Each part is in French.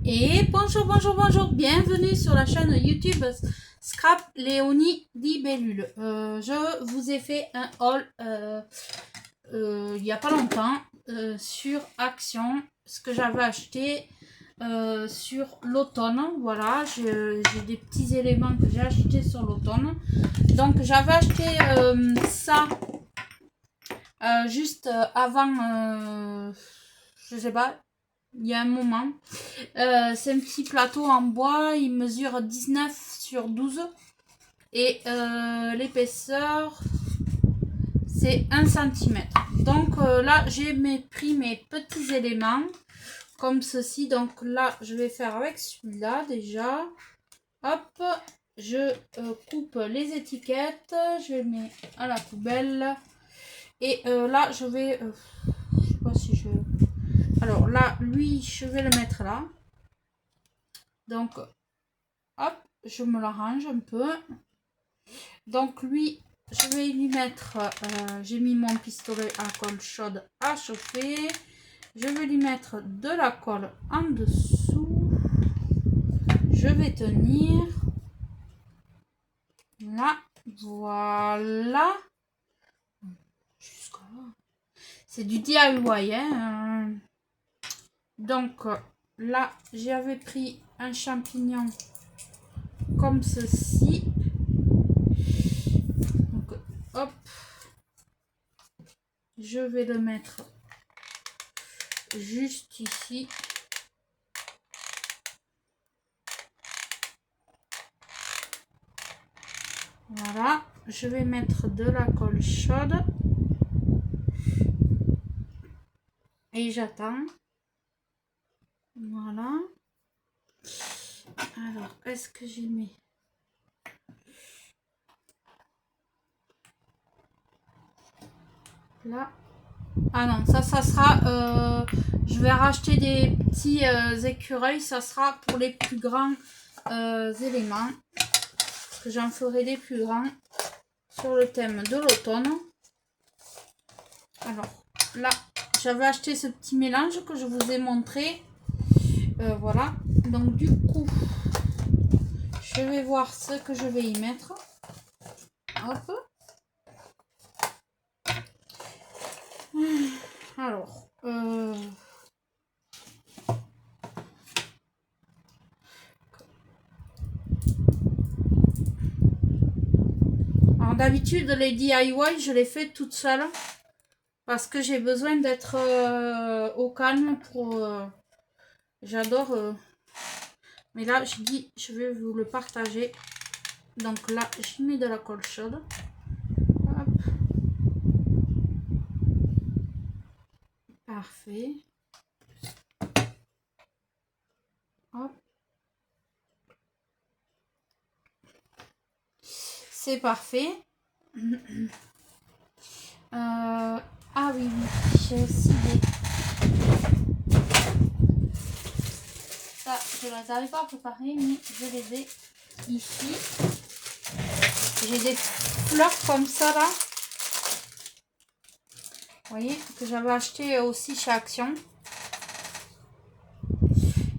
Et bonjour, bonjour, bonjour, bienvenue sur la chaîne YouTube Scrap Léonie Libellule. Je vous ai fait un haul il n'y a pas longtemps sur Action, ce que j'avais acheté sur l'automne. Voilà, j'ai des petits éléments que j'ai achetés sur l'automne. Donc j'avais acheté ça juste avant, je sais pas, il y a un moment. C'est un petit plateau en bois, il mesure 19 sur 12 et l'épaisseur c'est 1 cm. Donc là j'ai pris mes petits éléments comme ceci. Donc là je vais faire avec celui-là déjà. Hop, je coupe les étiquettes, je les mets à la poubelle et là je vais, je sais pas si je... Alors là lui je vais le mettre là. Donc hop, je me l'arrange un peu. Donc lui, je vais lui mettre, j'ai mis mon pistolet à colle chaude à chauffer. Je vais lui mettre de la colle en dessous. Je vais tenir. Là, voilà. Jusqu'à là. C'est du DIY, hein. Donc là, j'avais pris un champignon comme ceci. Donc, hop, je vais le mettre juste ici. Voilà, je vais mettre de la colle chaude et j'attends. Voilà. Alors, est-ce que j'ai mis là? Ah non, ça sera... je vais racheter des petits écureuils. Ça sera pour les plus grands éléments. Parce que j'en ferai des plus grands sur le thème de l'automne. Alors, là, j'avais acheté ce petit mélange que je vous ai montré. Voilà. Donc, du coup, je vais voir ce que je vais y mettre. Hop. Alors, d'habitude les DIY je les fais toute seule parce que j'ai besoin d'être au calme pour j'adore mais là je dis je vais vous le partager. Donc là j'y mets de la colle chaude. Hop. Parfait. Hop. C'est parfait. Ah oui, oui, j'ai aussi des... Ça, je ne les avais pas préparés, mais je les ai ici. J'ai des fleurs comme ça là. Vous voyez, que j'avais acheté aussi chez Action.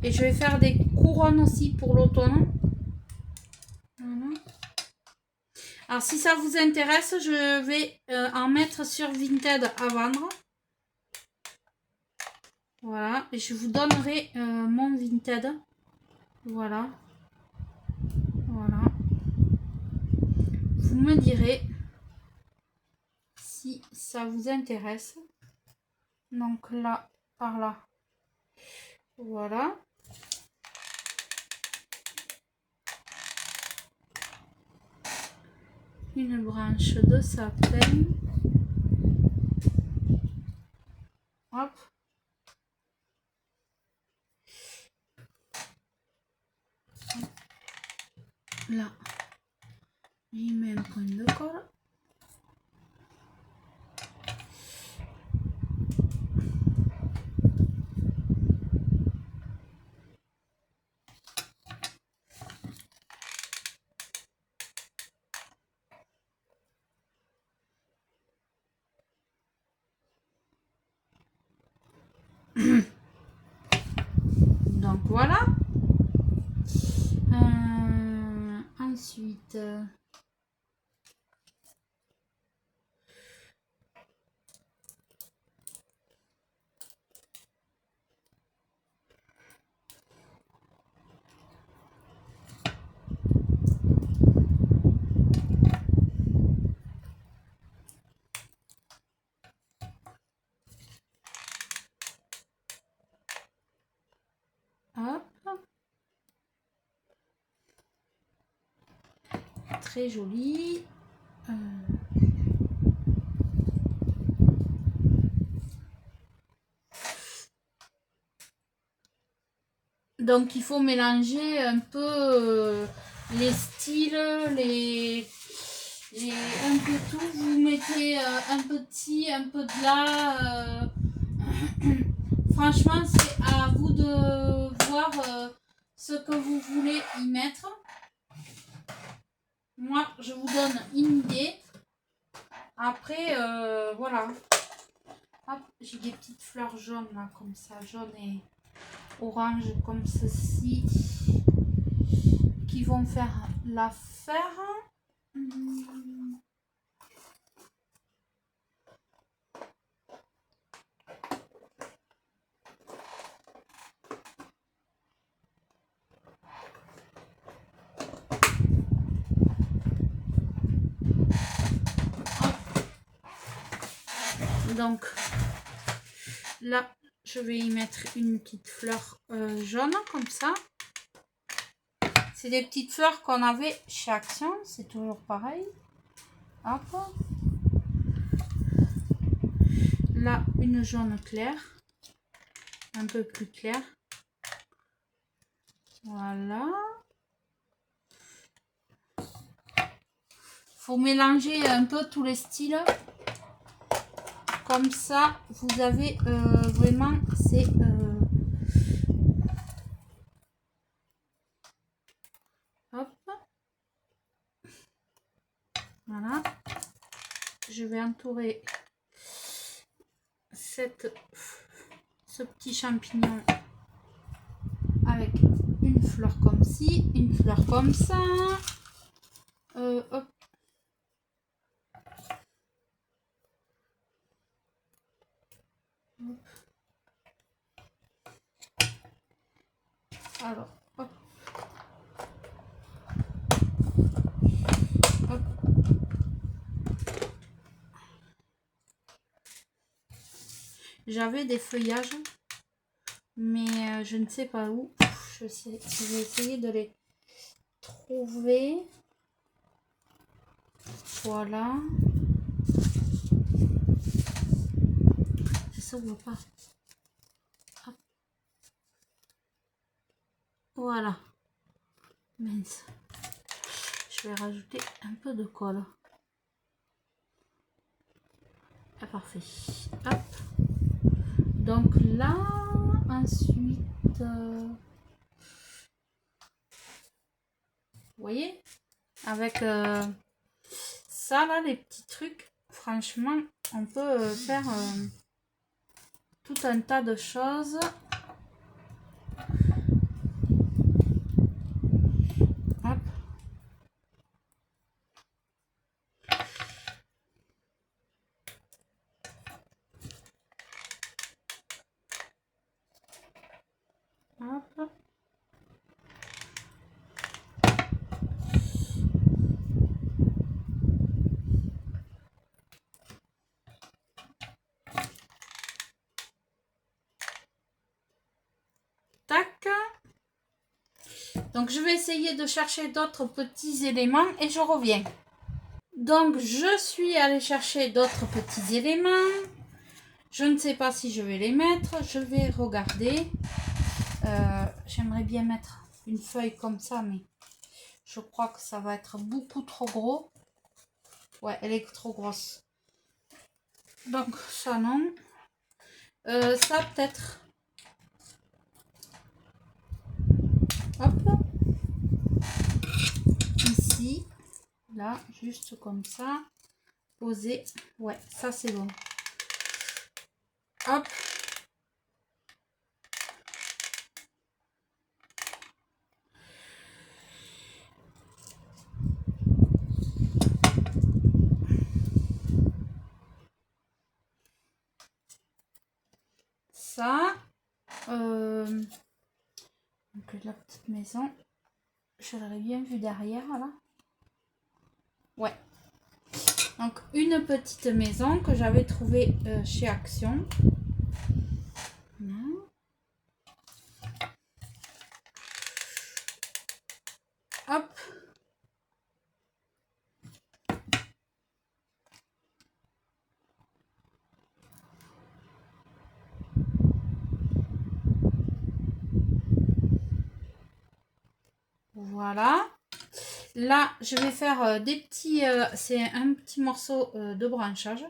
Et je vais faire des couronnes aussi pour l'automne. Voilà. Alors si ça vous intéresse, je vais en mettre sur Vinted à vendre. Voilà, et je vous donnerai mon Vinted. Voilà. Voilà. Vous me direz si ça vous intéresse. Donc là, par là. Voilà. Une branche de sapin. Hop. Là, j'y mets un point de colle. Donc voilà. Ensuite, hop. Très joli. Donc il faut mélanger un peu les styles, un peu tout. Vous mettez un peu de ci, un peu de là. Franchement, c'est à vous de voir ce que vous voulez y mettre. Moi, je vous donne une idée. Après, voilà. Hop, j'ai des petites fleurs jaunes là, comme ça, jaune et orange, comme ceci, qui vont faire l'affaire. Donc là, je vais y mettre une petite fleur jaune comme ça. C'est des petites fleurs qu'on avait chez Action, c'est toujours pareil. Hop. Là, une jaune claire, un peu plus claire. Voilà. Faut mélanger un peu tous les styles. Comme ça, vous avez vraiment ces... hop. Voilà. Je vais entourer ce petit champignon avec une fleur comme ci, une fleur comme ça. Hop. Alors, hop. Hop. J'avais des feuillages, mais je ne sais pas où. Je vais essayer de les trouver. Voilà. Ça s'ouvre pas. Hop. Voilà. Mince. Je vais rajouter un peu de colle. Ah, parfait. Hop. Donc là, ensuite, vous voyez, avec ça là, les petits trucs, franchement, on peut faire tout un tas de choses. Hop. Hop. Tac. Donc je vais essayer de chercher d'autres petits éléments et je reviens. Donc je suis allée chercher d'autres petits éléments. Je ne sais pas si je vais les mettre. Je vais regarder. J'aimerais bien mettre une feuille comme ça, mais je crois que ça va être beaucoup trop gros. Ouais, elle est trop grosse. Donc ça non. Ça peut-être. Hop. Ici. Là, juste comme ça. Poser. Ouais, ça c'est bon. Hop. Donc la petite maison, je l'aurais bien vu derrière là. Ouais. Donc une petite maison que j'avais trouvée chez Action. Hop. Voilà. Là, je vais faire des petits... c'est un petit morceau de branchage.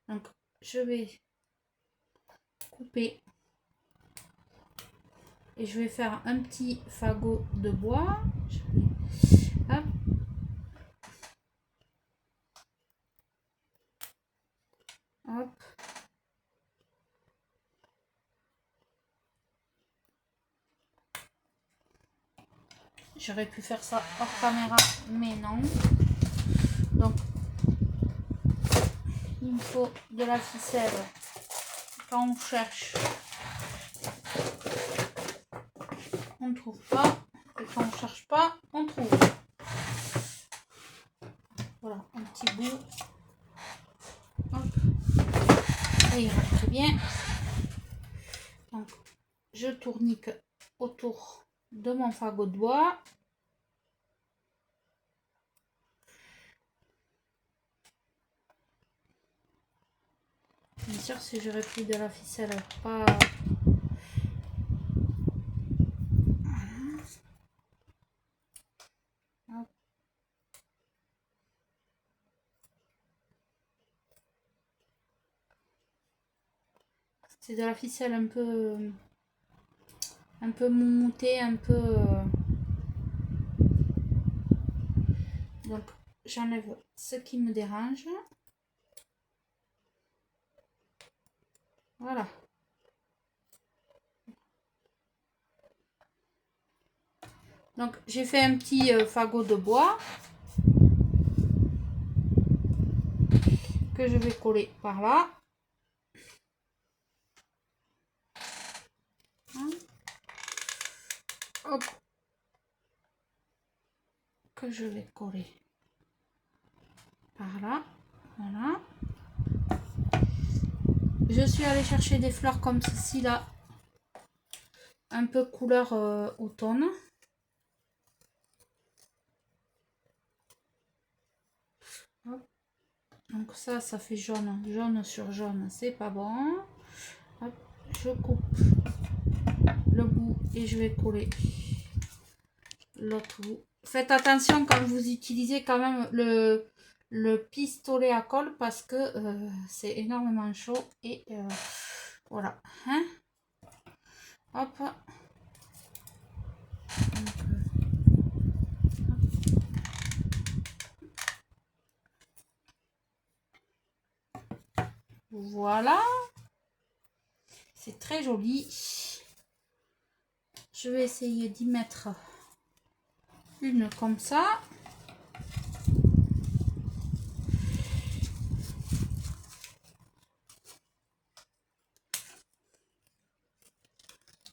Donc, je vais couper. Et je vais faire un petit fagot de bois. Hop. Hop. J'aurais pu faire ça hors caméra, mais non. Donc, il me faut de la ficelle quand on cherche. On ne trouve pas. Et quand on cherche pas, on trouve. Voilà, un petit bout. Hop. Ça ira très bien. Donc, je tournique autour de mon fagot de bois. Bien sûr, si j'aurais pris de la ficelle, pas... C'est de la ficelle un peu moumoutée, un peu... Donc, j'enlève ce qui me dérange. Voilà. Donc, j'ai fait un petit fagot de bois que je vais coller par là. Hop. Que je vais coller par là. Voilà. Je suis allée chercher des fleurs comme ceci là. Un peu couleur automne. Hop. Donc ça fait jaune. Jaune sur jaune, c'est pas bon. Hop. Je coupe le bout et je vais coller l'autre bout. Faites attention quand vous utilisez quand même le pistolet à colle parce que c'est énormément chaud et voilà. Hein, hop. Voilà. C'est très joli. Je vais essayer d'y mettre une comme ça.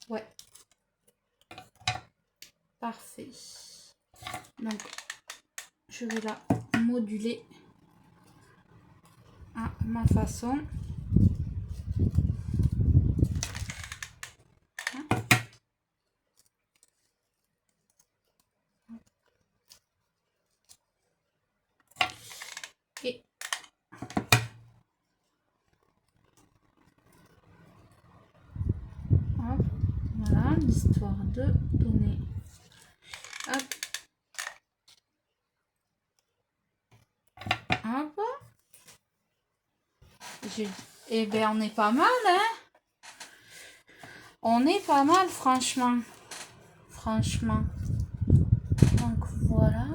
Ouais. Parfait. Donc, je vais la moduler à ma façon. Et hop, voilà, l'histoire de donner. Hop. Hop. Eh bien, on est pas mal, hein? On est pas mal, franchement. Franchement. Donc, voilà.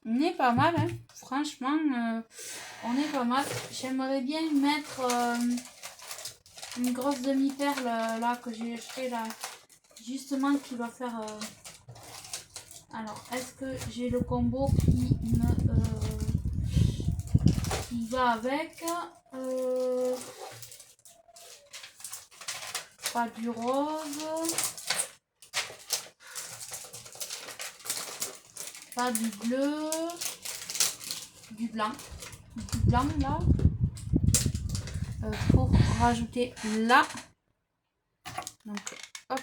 On est pas mal, hein? Franchement, on est pas mal. J'aimerais bien mettre une grosse demi-perle là que j'ai acheté là. Justement, qui va faire... Alors, est-ce que j'ai le combo qui va avec pas du rose. pas du bleu, du blanc là, pour rajouter là. Donc, hop.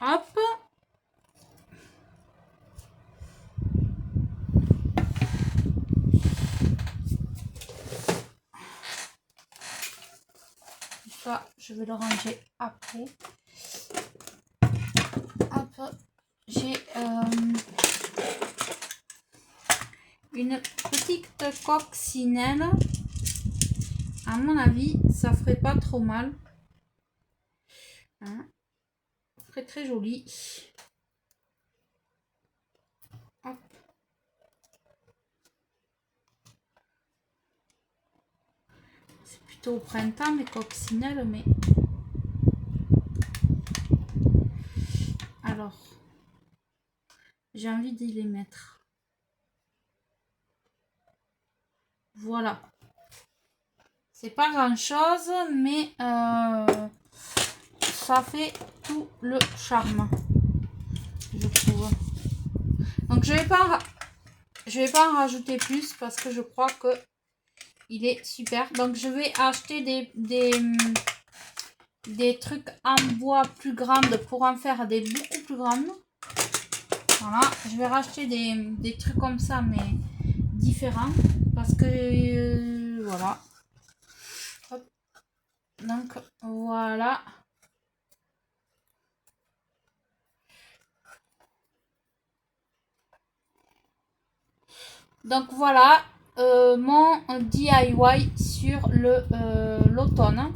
Hop. Ça, je vais le ranger après. Hop. J'ai une petite coccinelle. À mon avis, ça ferait pas trop mal. Hein? Très très joli. Hop. C'est plutôt au printemps les coccinelles, mais alors j'ai envie de les mettre. Voilà. C'est pas grand chose, mais ça fait tout le charme, je trouve. Donc je vais pas en rajouter plus parce que je crois que il est super. Donc je vais acheter des trucs en bois plus grandes pour en faire des beaucoup plus grandes. Voilà, je vais racheter des trucs comme ça mais différents parce que voilà. Hop. Donc voilà. Donc voilà mon DIY sur l'automne.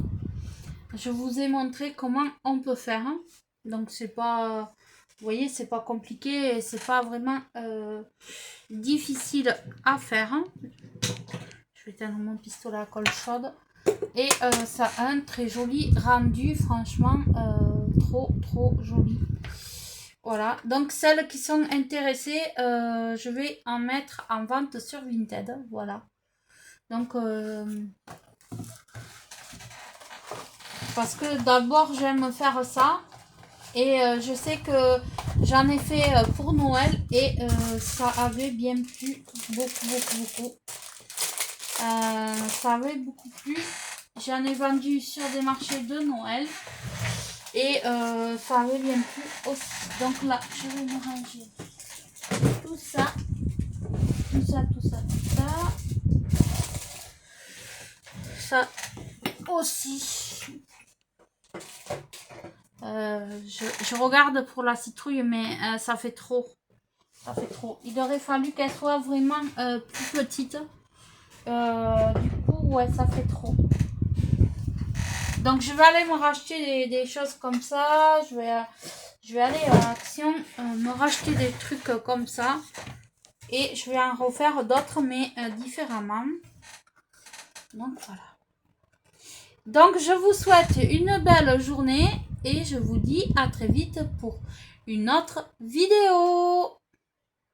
Je vous ai montré comment on peut faire. Donc c'est pas, vous voyez, c'est pas compliqué, c'est pas vraiment difficile à faire. Je vais éteindre mon pistolet à colle chaude. Et ça a un très joli rendu, franchement, trop joli. Voilà, donc celles qui sont intéressées, je vais en mettre en vente sur Vinted. Voilà. Donc, parce que d'abord, j'aime faire ça. Et je sais que j'en ai fait pour Noël. Et ça avait bien plu. Beaucoup. Ça avait beaucoup plu. J'en ai vendu sur des marchés de Noël. Et ça avait bien plu aussi. Donc là, je vais me ranger tout ça. Ça aussi. Je regarde pour la citrouille, mais ça fait trop. Ça fait trop. Il aurait fallu qu'elle soit vraiment plus petite. Du coup, ouais, ça fait trop. Donc, je vais aller me racheter des choses comme ça. Je vais aller à Action, me racheter des trucs comme ça. Et je vais en refaire d'autres, mais différemment. Donc, voilà. Donc, je vous souhaite une belle journée. Et je vous dis à très vite pour une autre vidéo.